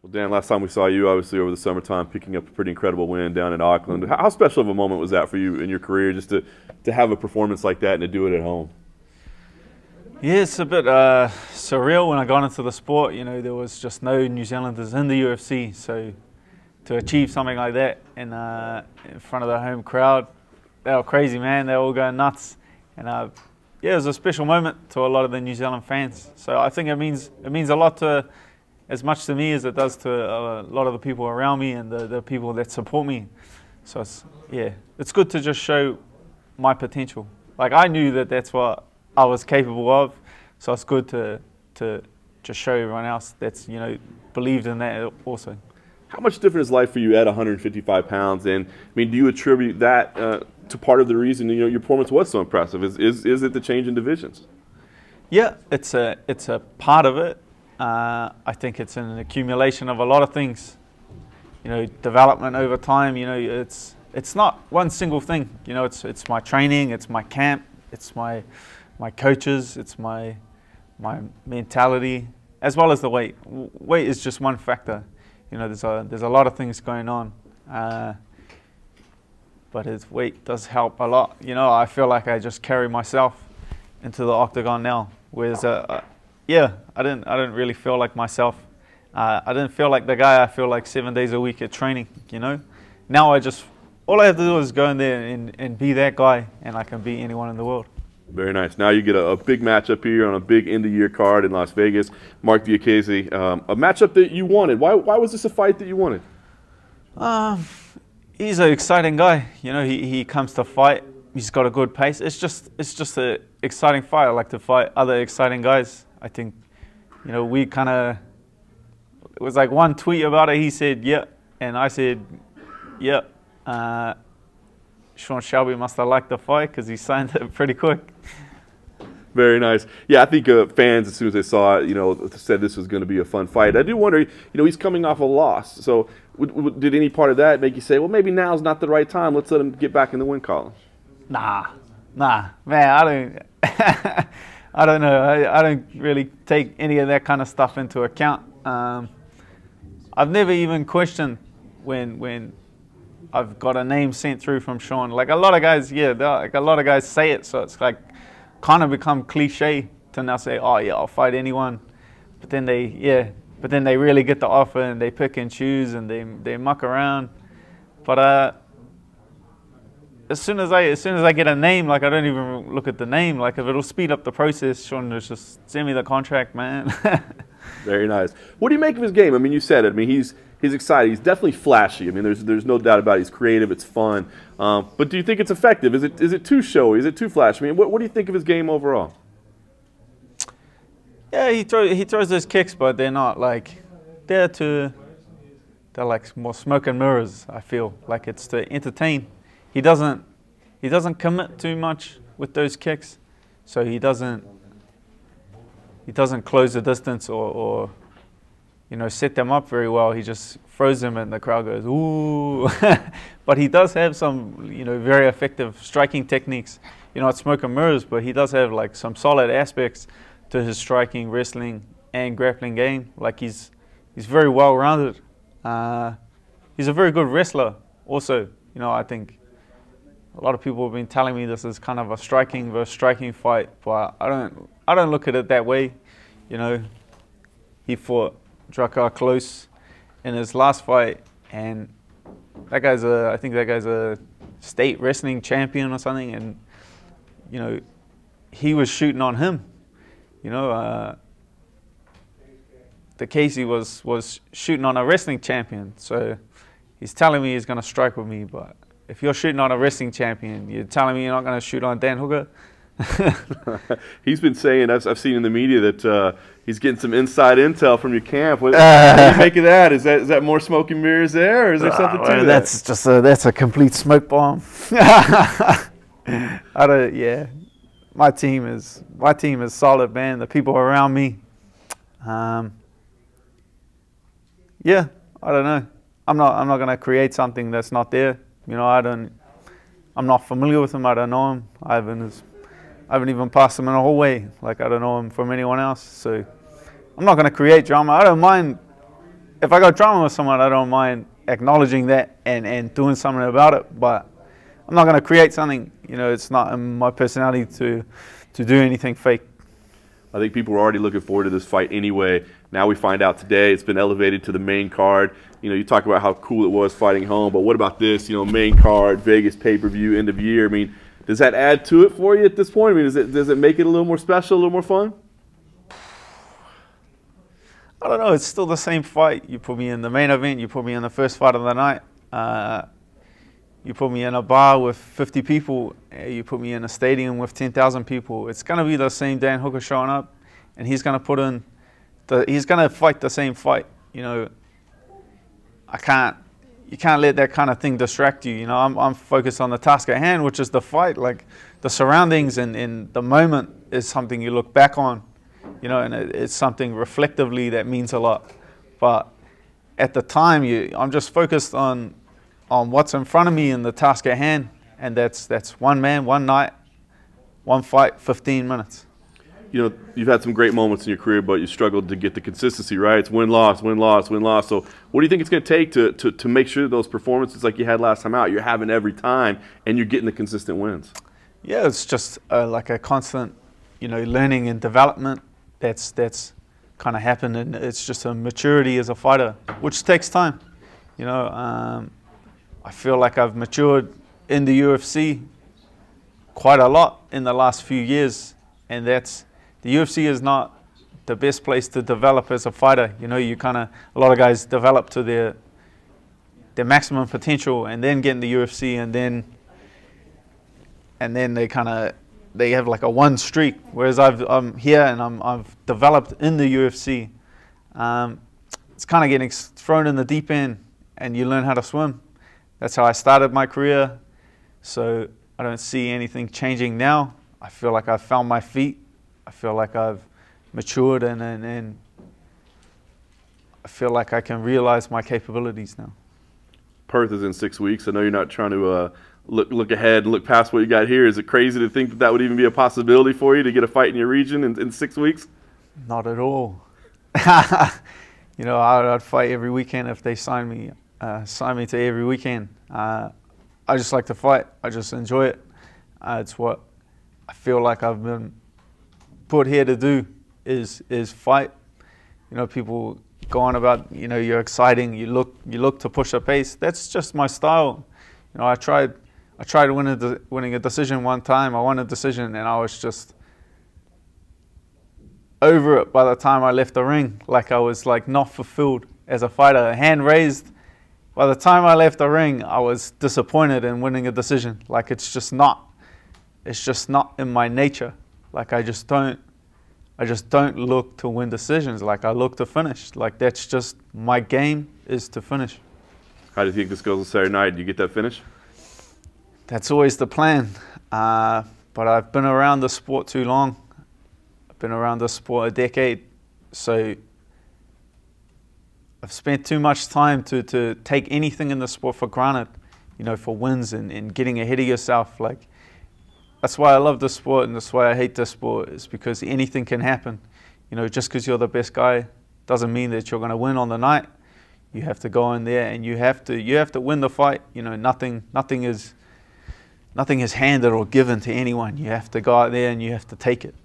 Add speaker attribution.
Speaker 1: Well, Dan, last time we saw you, obviously over the summertime, picking up a pretty incredible win down in Auckland. How special of a moment was that for you in your career, just to have a performance like that and to do it at home?
Speaker 2: Yeah, it's a bit surreal when I got into the sport. You know, there was just no New Zealanders in the UFC, so to achieve something like that in front of the home crowd, they were crazy, man. They were all going nuts, and yeah, it was a special moment to a lot of the New Zealand fans. So I think it means a lot to, as much to me as it does to a lot of the people around me and the people that support me. So it's good to just show my potential. Like, I knew that that's what I was capable of, so it's good to just show everyone else that's, you know, believed in that also.
Speaker 1: How much different is life for you at 155 pounds? And I mean, do you attribute that to part of the reason, you know, your performance was so impressive? Is it the change in divisions? Yeah,
Speaker 2: it's a part of it. I think it's an accumulation of a lot of things. You know, development over time. You know, it's not one single thing. You know, it's my training, it's my camp, it's my coaches, it's my mentality, as well as the weight. Weight is just one factor. You know, there's a lot of things going on, but his weight does help a lot. You know, I feel like I just carry myself into the octagon now. Whereas, yeah, I didn't really feel like myself. I didn't feel like the guy I feel like 7 days a week at training. You know, now all I have to do is go in there and be that guy, and I can beat anyone in the world.
Speaker 1: Very nice. Now you get a big matchup here on a big end-of-year card in Las Vegas. Mark Diakiese, a matchup that you wanted. Why was this a fight that you wanted?
Speaker 2: He's an exciting guy. You know, he comes to fight. He's got a good pace. It's just an exciting fight. I like to fight other exciting guys. I think, you know, we kind of, it was like one tweet about it. He said, yeah, and I said, yeah. Sean Shelby must have liked the fight because he signed it pretty quick.
Speaker 1: Very nice. Yeah, I think fans, as soon as they saw it, you know, said this was going to be a fun fight. I do wonder, you know, he's coming off a loss. So did any part of that make you say, well, maybe now's not the right time. Let's let him get back in the win column?
Speaker 2: Nah, man, I don't, I don't know. I don't really take any of that kind of stuff into account. I've never even questioned when I've got a name sent through from Sean. Like a lot of guys, yeah, like a lot of guys say it, so it's like kind of become cliche to now say, oh yeah, I'll fight anyone. But then they really get the offer and they pick and choose and they muck around. But as soon as I get a name, like I don't even look at the name. Like if it'll speed up the process, Sean, just send me the contract, man.
Speaker 1: Very nice. What do you make of his game? I mean, you said it. I mean, he's exciting. He's definitely flashy. I mean, there's no doubt about it. He's creative. It's fun. But do you think it's effective? Is it too showy? Is it too flashy? I mean, what do you think of his game overall?
Speaker 2: Yeah, he throws those kicks, but they're not like they're like more smoke and mirrors. I feel like it's to entertain. He doesn't commit too much with those kicks, so he doesn't close the distance or you know, set them up very well. He just throws them and the crowd goes, ooh. But he does have some, you know, very effective striking techniques. You know, it's smoke and mirrors, but he does have like some solid aspects to his striking, wrestling, and grappling game. Like he's very well-rounded. He's a very good wrestler also. You know, I think a lot of people have been telling me this is kind of a striking versus striking fight, but I don't look at it that way. You know, he fought Drakkar Close in his last fight, and I think that guy's a state wrestling champion or something, and you know, he was shooting on him. You know, Diakiese was shooting on a wrestling champion, so he's telling me he's going to strike with me, but if you're shooting on a wrestling champion, you're telling me you're not going to shoot on Dan Hooker?
Speaker 1: He's been saying, I've seen in the media that he's getting some inside intel from your camp. What do you make of that? Is that more smoke and mirrors there, or is there something to that?
Speaker 2: That's just that's a complete smoke bomb. Yeah, my team is solid, man. The people around me, yeah, I don't know. I'm not gonna create something that's not there. You know, I'm not familiar with him. I don't know him. I haven't even passed him in a hallway. Like, I don't know him from anyone else. So I'm not going to create drama. I don't mind if I got drama with someone, I don't mind acknowledging that and doing something about it. But I'm not going to create something. You know, it's not in my personality to do anything fake.
Speaker 1: I think people were already looking forward to this fight anyway. Now we find out today it's been elevated to the main card. You know, you talk about how cool it was fighting home, but what about this? You know, main card, Vegas pay-per-view, end of year. I mean, does that add to it for you at this point? I mean, does it make it a little more special, a little more fun?
Speaker 2: I don't know. It's still the same fight. You put me in the main event. You put me in the first fight of the night. You put me in a bar with 50 people. You put me in a stadium with 10,000 people. It's going to be the same Dan Hooker showing up, and he's going to put in he's going to fight the same fight. You know, you can't let that kind of thing distract you. You know, I'm focused on the task at hand, which is the fight. Like the surroundings and the moment is something you look back on. You know, and it's something reflectively that means a lot. But at the time, I'm just focused on what's in front of me and the task at hand, and that's one man, one night, one fight, 15 minutes.
Speaker 1: You know, you've had some great moments in your career, but you struggled to get the consistency, right? It's win-loss, win-loss, win-loss. So what do you think it's going to take to make sure those performances like you had last time out, you're having every time, and you're getting the consistent wins?
Speaker 2: Yeah, it's just like a constant, you know, learning and development that's kind of happened, and it's just a maturity as a fighter, which takes time. You know, I feel like I've matured in the UFC quite a lot in the last few years, and the UFC is not the best place to develop as a fighter. You know, a lot of guys develop to their maximum potential and then get in the UFC, and then they have like a one streak. Whereas I'm here and I've developed in the UFC. It's kind of getting thrown in the deep end, and you learn how to swim. That's how I started my career. So I don't see anything changing now. I feel like I've found my feet. I feel like I've matured, and I feel like I can realize my capabilities now.
Speaker 1: Perth is in 6 weeks. I know you're not trying to look ahead and look past what you got here. Is it crazy to think that would even be a possibility for you to get a fight in your region in 6 weeks?
Speaker 2: Not at all. You know, I'd fight every weekend if they sign me to every weekend. I just like to fight. I just enjoy it. It's what I feel like I've been put here to do is fight. You know, people go on about, you know, you're exciting. You look to push a pace. That's just my style. You know, I tried winning a decision one time. I won a decision, and I was just over it by the time I left the ring. Like I was like not fulfilled as a fighter. Hand raised. By the time I left the ring, I was disappointed in winning a decision. Like it's just not in my nature. Like I just don't look to win decisions. Like I look to finish. Like that's just my game, is to finish.
Speaker 1: How do you think this goes on Saturday night? Do you get that finish?
Speaker 2: That's always the plan. But I've been around the sport too long. I've been around the sport a decade. So I've spent too much time to take anything in the sport for granted, you know, for wins and getting ahead of yourself. Like, that's why I love the sport, and that's why I hate the sport, is because anything can happen. You know, just because you're the best guy doesn't mean that you're going to win on the night. You have to go in there and you have to win the fight. You know, nothing is handed or given to anyone. You have to go out there and you have to take it.